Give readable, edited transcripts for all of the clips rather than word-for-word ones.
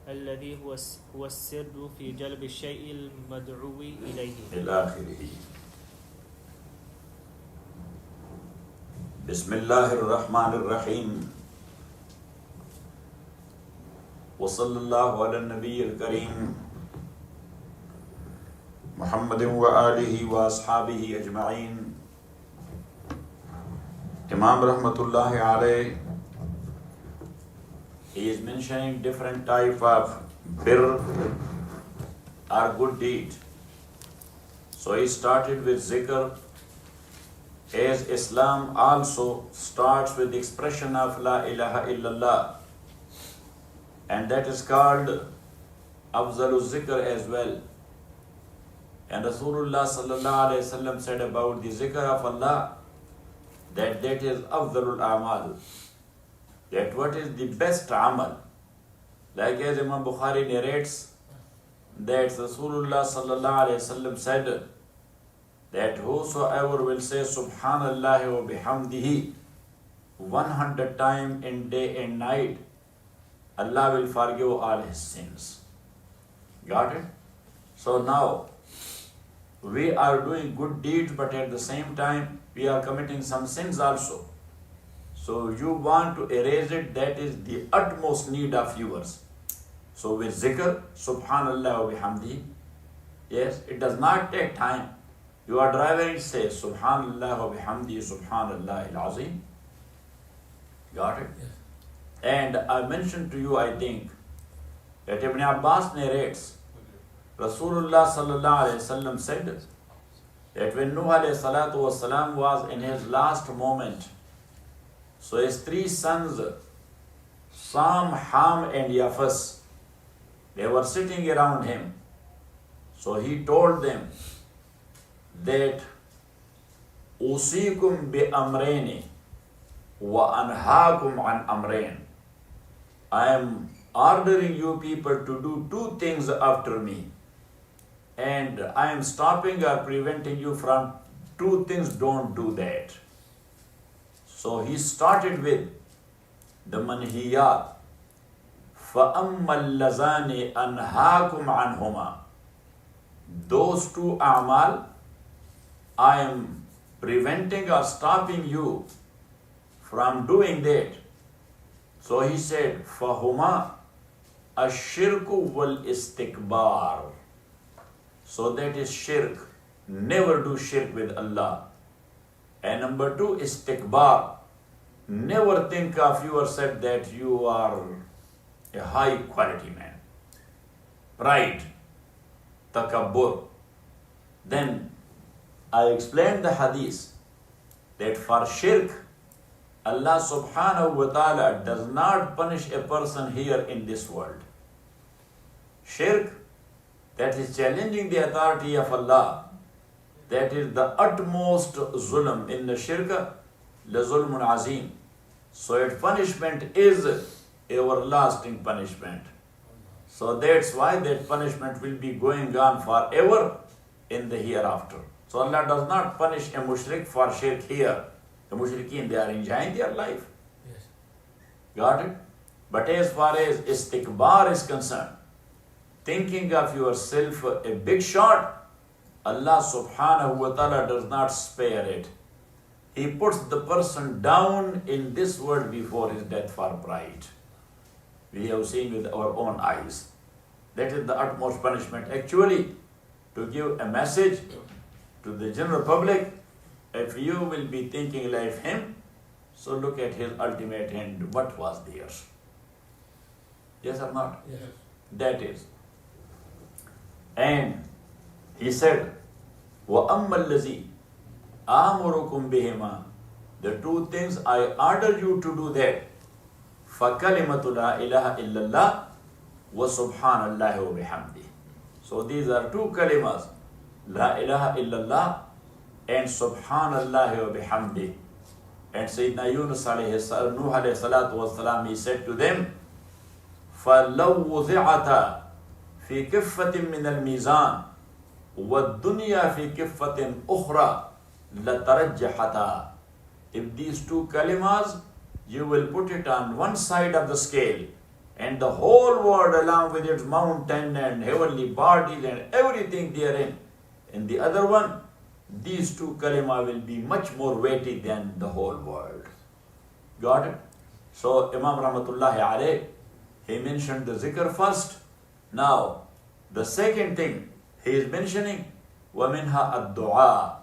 الذي هو السر في جلب الشيء المدعو إليه إلى آخره. بسم الله الرحمن الرحيم. وصلى الله على النبي الكريم محمد وآله وأصحابه أجمعين. Imam Rahmatullahi alayh, he is mentioning different type of birr or good deed. So he started with zikr, as Islam also starts with the expression of La ilaha illallah, and that is called Afzalul Zikr as well. And Rasulullah sallallahu alayhi wasallam said about the zikr of Allah that is Afzalul Amal, that what is the best amal. Like as Imam Bukhari narrates that Rasulullah sallallahu alayhi wasallam said that whosoever will say Subhanallah wa bihamdihi 100 times in day and night, Allah will forgive all his sins. Got it? So now we are doing good deeds, but at the same time we are committing some sins also. So you want to erase it, that is the utmost need of yours. So with zikr, Subhanallah wa bihamdihi, yes, it does not take time. You are driving, say Subhanallah wa bihamdihi Subhanallahil Azim. Got it? Yes. And I mentioned to you, I think, that Ibn Abbas narrates, Rasulullah sallallahu alayhi wasallam said that when Nuh alayhi salatu wasalam was in his last moment, so his three sons, Sam, Ham and Yafas, they were sitting around him. So he told them that Usikum bi amrayni wa anhaakum an amrayn. I am ordering you people to do two things after me, and I am stopping or preventing you from two things. Don't do that. So he started with the manhiyat. فَأَمَّا اللَّذَانِ أَنْهَاكُمْ عَنْهُمَا. Those two a'mal, I am preventing or stopping you from doing that. So he said, فَهُمَا الشِّرْكُ وَالْإِسْتِكْبَارُ. So that is shirk. Never do shirk with Allah. And number two is istikbar. Never think of yourself that you are a high quality man. Pride, takabbur. Then I explained the hadith that for shirk, Allah subhanahu wa ta'ala does not punish a person here in this world. Shirk, that is challenging the authority of Allah, that is the utmost zulm. In the shirk, la zulmun azim. So its punishment is everlasting punishment. So that's why that punishment will be going on forever in the hereafter. So Allah does not punish a mushrik for shirk here. The mushrikeen, they are enjoying their life. Yes. Got it? But as far as istikbar is concerned, thinking of yourself a big shot, Allah subhanahu wa ta'ala does not spare it. He puts the person down in this world before his death for pride. We have seen with our own eyes. That is the utmost punishment. Actually, to give a message to the general public, if you will be thinking like him, so look at his ultimate end. What was theirs? Yes or not? Yes. That is. And he said, وَأَمَّا الَّذِي آمُرُكُمْ بِهِمَا. The two things I order you to do that. فَكَلِمَةُ لَا إِلَهَ إِلَّا اللَّهِ وَسُبْحَانَ اللَّهِ وَبِحَمْدِهِ. So these are two kalimas. La ilaha illallah and Subhanallah wa bihamdi. And Sayyidina Yunus alayhi salatu was salam, he said to them, فَلَوْ وُضِعَتَ فِي كِفَّةٍ مِّنَ الْمِيزَانِ وَالدُّنْيَا فِي كِفَّةٍ أُخْرَى لَتَرَجَّحَتَا. If these two kalimas, you will put it on one side of the scale, and the whole world along with its mountain and heavenly bodies and everything therein. In the other one, these two kalima will be much more weighty than the whole world. Got it? So Imam Rahmatullahi alayh, he mentioned the zikr first. Now, the second thing he is mentioning, وَمِنْهَا الدُّعَاء.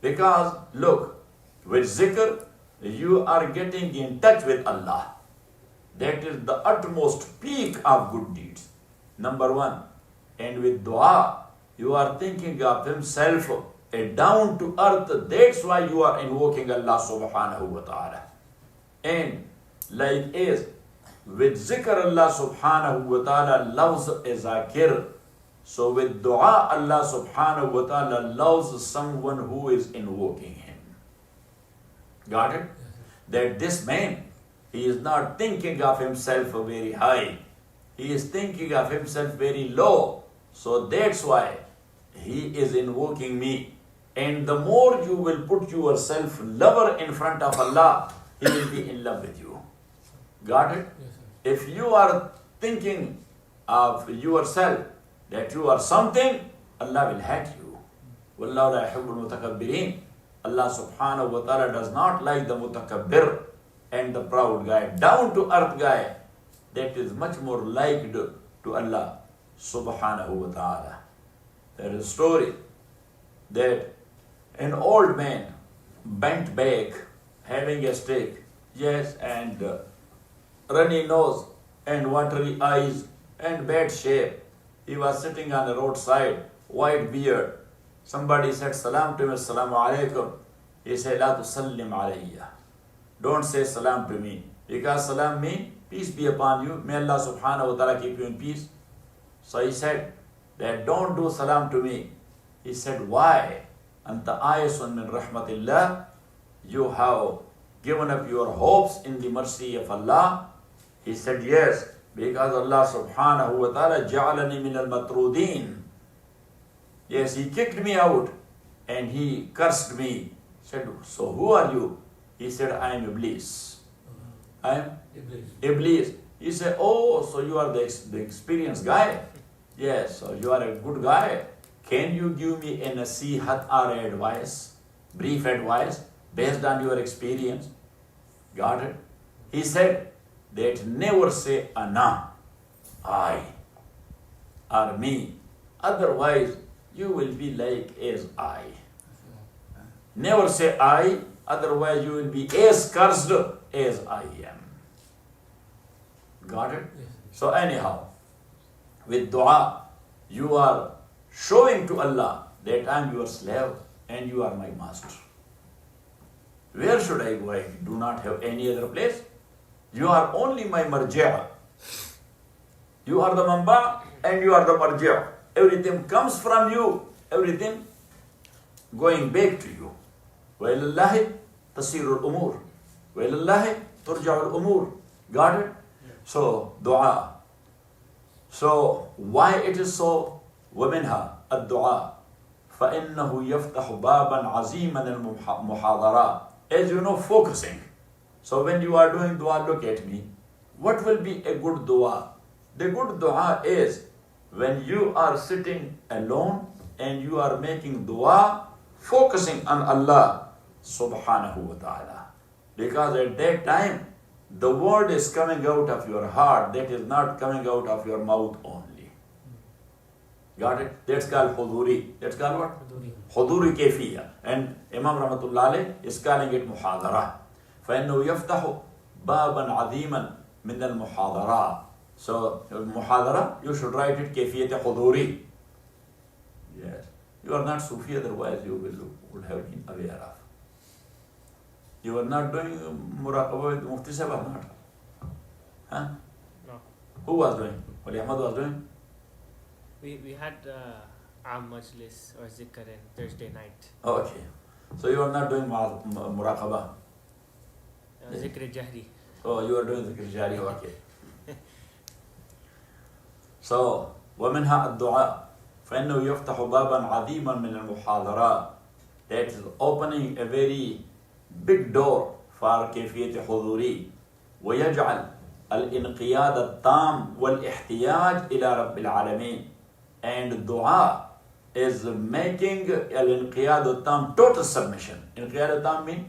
Because, look, with zikr, you are getting in touch with Allah. That is the utmost peak of good deeds. Number one. And with dua, you are thinking of himself, a down to earth. That's why you are invoking Allah subhanahu wa ta'ala. And like is, with zikr Allah subhanahu wa ta'ala loves a zakir. So with dua Allah subhanahu wa ta'ala loves someone who is invoking him. Got it? That this man, he is not thinking of himself very high. He is thinking of himself very low. So that's why he is invoking me. And the more you will put yourself lower in front of Allah, he will be in love with you. Got it? Yes, sir. If you are thinking of yourself that you are something, Allah will hate you. Wallahu la yuhibbul mutakabbirin. Allah subhanahu wa ta'ala does not like the mutakabbir and the proud guy. Down to earth guy, that is much more liked to Allah subhanahu wa ta'ala. There is a story that an old man bent back, having a stick, yes, and runny nose and watery eyes and bad shape. He was sitting on the roadside, white beard. Somebody said salam to him, assalamu alaikum. He said, la tusallim alayya. Don't say salam to me. Because salam means peace be upon you. May Allah subhanahu wa ta'ala keep you in peace. So he said that don't do salam to me. He said, why? Anta ayasun min rahmatillah. You have given up your hopes in the mercy of Allah. He said, yes, because Allah subhanahu wa ta'ala ja'alani min al-matrudeen. Yes, he kicked me out and he cursed me. Said, so who are you? He said, I am Iblis. I am Iblis. He said, oh, so you are the experienced guy. Yes, so you are a good guy. Can you give me a nasihat or advice, brief advice, based on your experience? Got it? He said that never say ana, I, or me. Otherwise, you will be like as I. Never say I, otherwise you will be as cursed as I am. Got it? Yes. So anyhow, with dua, you are showing to Allah that I am your slave and you are my master. Where should I go? I do not have any other place. You are only my marja'. You are the mamba and you are the marja'. Everything comes from you. Everything going back to you. وَإِلَى تَصِيرُ الْأُمُورِ وَإِلَى تُرْجَعُ الْأُمُورِ. Got it? So, dua. So, why it is so? وَمِنْهَا الدُّعَاء فَإِنَّهُ يَفْتَحُ بَابًا عَظِيمًا الْمُحَاضَرَةِ. As you know, focusing. So when you are doing dua, look at me. What will be a good dua? The good dua is when you are sitting alone and you are making dua, focusing on Allah subhanahu wa ta'ala. Because at that time, the word is coming out of your heart, that is not coming out of your mouth only. Got it? That's called huduri. That's called what? Huduri kayfiyya. And Imam Rahmatullahi is calling it muhadara. فإنه يفتح بابا عظيما من المحاضرة. So muhadara, you should write it كيفية حضوري. Yes. You are not Sufi, otherwise you would have been aware of. You are not doing muraqabah with Mufti Saheb or not? Huh? No. Who was doing? Wali Ahmad was doing? We had Aam Majlis or Zikr on Thursday night. Okay. So you are not doing muraqabah? Zikr Jahri. Oh, you are doing zikr jari, okay. So, وَمِنْهَا الدُّعَاء فَإِنَّهُ يَفْتَحُ بَابًا عَظِيمًا مِنَ الْمُحَاضَرَةِ. That is opening a very big door for كيفية حضوري. وَيَجْعَلْ al-inqiyad al-tam wal-ihtiyaj ila Rabbil Alameen. And dua is making al-inqiyad al-tam total submission. Inqiyad al-tam means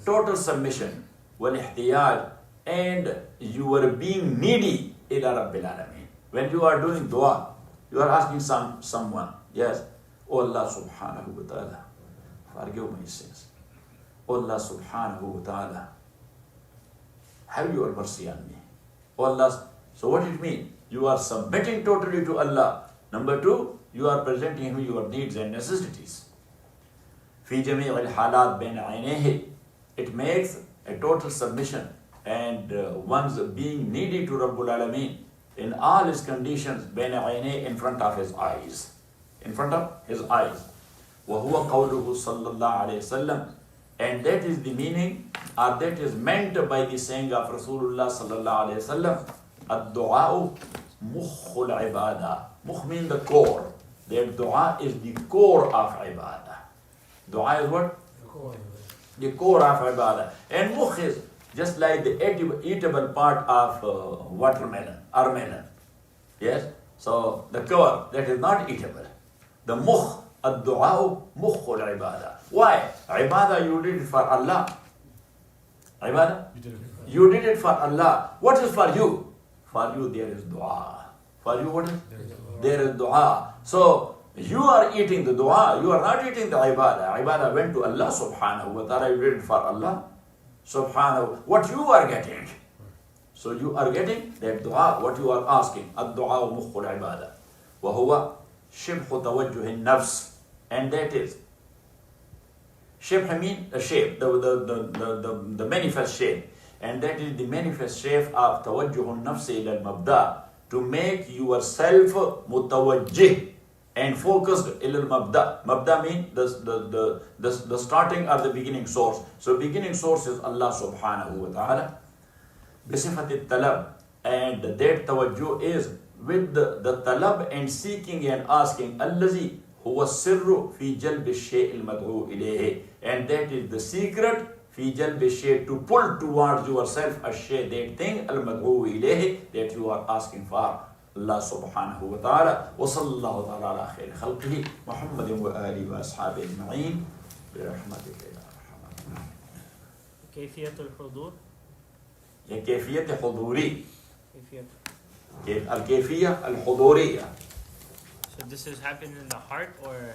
total submission. Wal-ihtiyaj, and you are being needy ila Rabbil Alameen. When you are doing dua, you are asking someone, yes, oh Allah subhanahu wa ta'ala, forgive my sins. Oh Allah subhanahu wa ta'ala, have your mercy on me. Oh Allah. So what it means? You are submitting totally to Allah. Number two, you are presenting Him your needs and necessities. في جميع الحالات بين عينيه. It makes a total submission and one's being needy to Rabbul Alameen in all his conditions بين عينيه, in front of his eyes. In front of his eyes. وهو قوله صلى الله عليه وسلم. And that is the meaning, or that is meant by the saying of Rasulullah sallallahu alayhi wa sallam, ad-du'a mukhul ibadah. Mukh means the core. That dua is the core of ibadah. Dua is what? The core of ibadah. And mukh is just like the eatable part of watermelon or melon. Yes? So the core, that is not eatable. The mukh, ad-du'a mukhul ibadah. Why? Ibadah, you did it for Allah. Ibadah? You did it for Allah. What is for you? For you there is dua. For you what is? There is dua. So, you are eating the dua. You are not eating the ibadah. Ibadah went to Allah subhanahu wa ta'ala. You did it for Allah subhanahu. What you are getting. So, you are getting that dua. What you are asking. Ad-dua mukhul ibadah. Wa huwa shibhu tawajjuhin nafs. And that is shape, I mean the shape, the manifest shape. And that is the manifest shape of tawajjuhun nafsi ila al-mabda, to make yourself mutawajjih and focused ila al-mabda. Mabda means the starting or the beginning source. So beginning source is Allah subhanahu wa ta'ala. Bisifat talab, and that tawajjuh is with the talab and seeking and asking. Allazi huwa sirru fi jalb ash-shay' al-mad'u ilayhi. And that is the secret, fi jalb ash-shay', to pull towards yourself ash-shay', that thing, al-mad'u ilayhi, that you are asking for. Allah subhanahu wa ta'ala. Wa sallallahu ta'ala ala khayri khalqihi Muhammadin wa alihi wa ashabihi ajma'in bi rahmatika ya arhamar rahimin. Kayfiyatul hudur. Ya kayfiyat huduri. Kayfiyat. Al-kayfiyah al-huduriyah. So this is happening in the heart or?